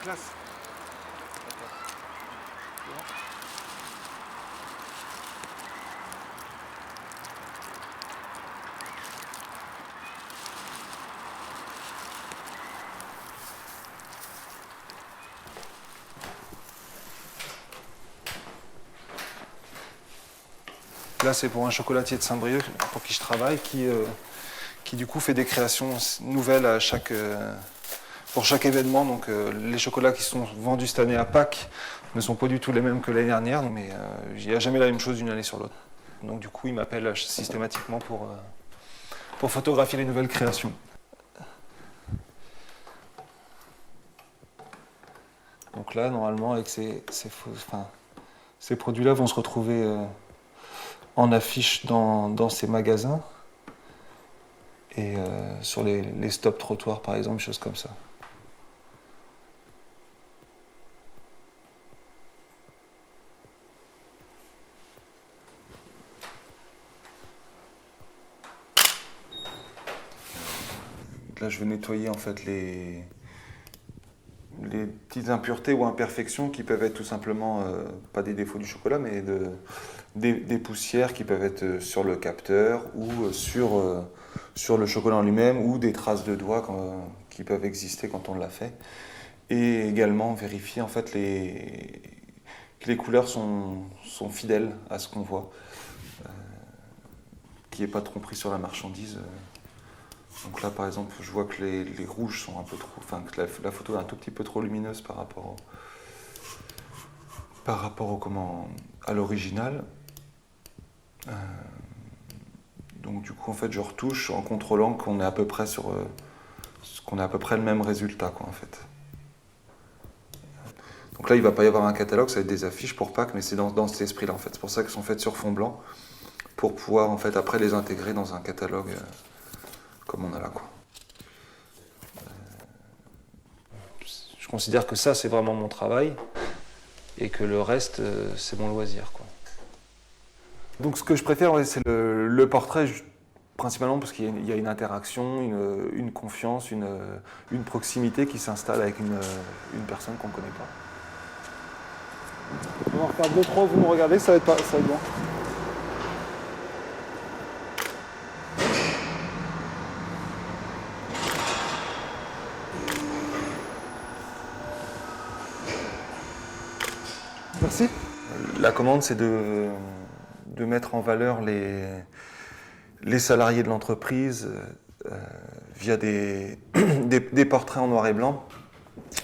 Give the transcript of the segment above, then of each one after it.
classe. Là, c'est pour un chocolatier de Saint-Brieuc, pour qui je travaille, qui du coup fait des créations nouvelles pour chaque événement. Donc les chocolats qui sont vendus cette année à Pâques ne sont pas du tout les mêmes que l'année dernière, mais il n'y a jamais la même chose d'une année sur l'autre. Donc du coup, il m'appelle systématiquement pour photographier les nouvelles créations. Donc là, normalement, avec ces produits-là vont se retrouver en affiche dans ces magasins et sur les stop trottoirs par exemple, des choses comme ça. Là je vais nettoyer en fait les petites impuretés ou imperfections qui peuvent être tout simplement pas des défauts du chocolat mais des poussières qui peuvent être sur le capteur ou sur le chocolat en lui-même ou des traces de doigts qui peuvent exister quand on l'a fait. Et également vérifier en fait que les couleurs sont fidèles à ce qu'on voit, qu'il n'y ait pas de tromperie sur la marchandise. Donc là par exemple je vois que les rouges sont un peu trop, enfin que la photo est un tout petit peu trop lumineuse par rapport à l'original. Donc du coup en fait je retouche en contrôlant qu'on est à peu près le même résultat quoi en fait. Donc là il ne va pas y avoir un catalogue, ça va être des affiches pour Pâques, mais c'est dans cet esprit-là en fait. C'est pour ça qu'elles sont faites sur fond blanc, pour pouvoir en fait après les intégrer dans un catalogue comme on a là quoi. Je considère que ça c'est vraiment mon travail et que le reste c'est mon loisir quoi. Donc ce que je préfère c'est le portrait principalement parce qu'il y a une interaction, une confiance, une proximité qui s'installe avec une personne qu'on ne connaît pas. On va en refaire 2-3, vous me regardez, ça va être bon. Merci. La commande, c'est de mettre en valeur les salariés de l'entreprise via des portraits en noir et blanc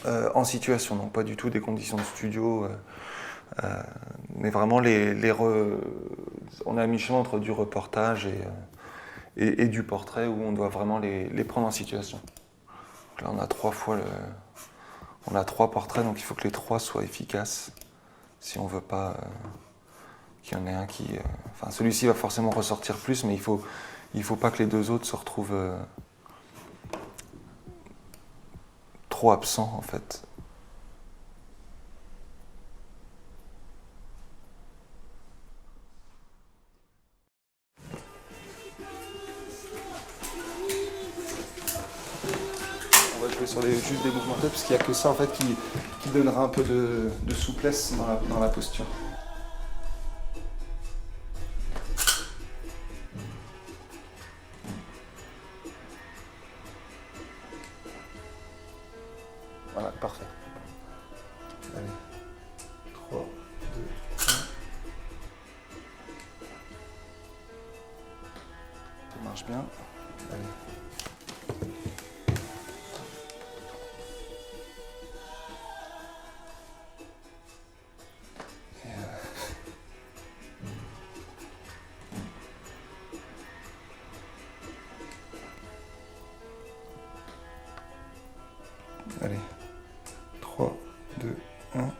en situation, donc pas du tout des conditions de studio, mais vraiment on est à mi-chemin entre du reportage et du portrait où on doit vraiment les prendre en situation. Donc là, on a 3 portraits, donc il faut que les 3 soient efficaces. Si on veut pas qu'il y en ait un qui... Enfin, celui-ci va forcément ressortir plus, mais il faut pas que les 2 autres se retrouvent trop absents, en fait. On va jouer sur juste des mouvements de tête, parce qu'il n'y a que ça, en fait, qui donnera un peu de souplesse dans la posture. Voilà, parfait. Allez. 3, 2, 1. Ça marche bien. Allez. Allez. 3, 2, 1.